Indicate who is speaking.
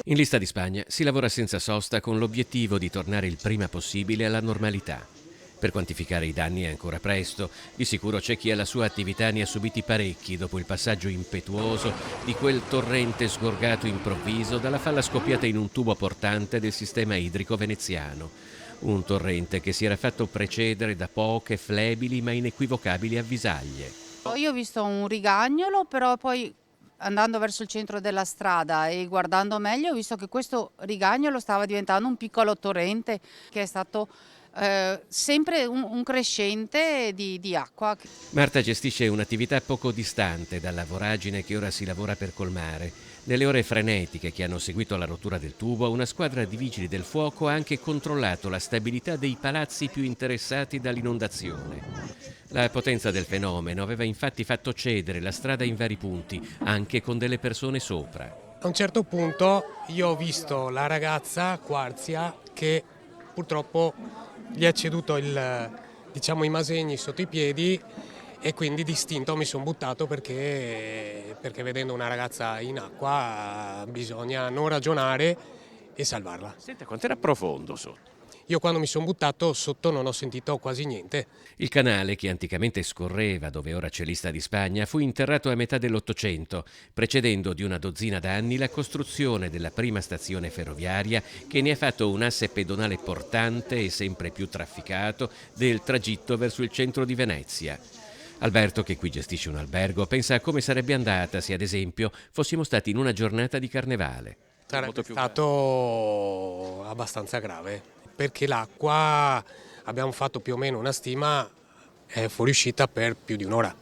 Speaker 1: In Lista di Spagna si lavora senza sosta con l'obiettivo di tornare il prima possibile alla normalità. Per quantificare i danni è ancora presto, di sicuro c'è chi alla sua attività ne ha subiti parecchi dopo il passaggio impetuoso di quel torrente sgorgato improvviso dalla falla scoppiata in un tubo portante del sistema idrico veneziano. Un torrente che si era fatto precedere da poche, flebili ma inequivocabili avvisaglie.
Speaker 2: Io ho visto un rigagnolo, però poi andando verso il centro della strada e guardando meglio ho visto che questo rigagnolo stava diventando un piccolo torrente che è stato sempre un crescente di acqua.
Speaker 1: Marta gestisce un'attività poco distante dalla voragine che ora si lavora per colmare. Nelle ore frenetiche che hanno seguito la rottura del tubo, una squadra di vigili del fuoco ha anche controllato la stabilità dei palazzi più interessati dall'inondazione. La potenza del fenomeno aveva infatti fatto cedere la strada in vari punti, anche con delle persone sopra.
Speaker 3: A un certo punto io ho visto la ragazza Quarzia che purtroppo gli è ceduto i masegni sotto i piedi e quindi d'istinto mi sono buttato perché vedendo una ragazza in acqua bisogna non ragionare e salvarla.
Speaker 1: Senta, quanto era profondo sotto?
Speaker 3: Io quando mi sono buttato sotto non ho sentito quasi niente.
Speaker 1: Il canale, che anticamente scorreva dove ora c'è Lista di Spagna, fu interrato a metà dell'Ottocento, precedendo di una dozzina d'anni la costruzione della prima stazione ferroviaria che ne ha fatto un asse pedonale portante e sempre più trafficato del tragitto verso il centro di Venezia. Alberto, che qui gestisce un albergo, pensa a come sarebbe andata se, ad esempio, fossimo stati in una giornata di carnevale.
Speaker 3: Sarebbe stato abbastanza grave perché l'acqua, abbiamo fatto più o meno una stima, è fuoriuscita per più di un'ora.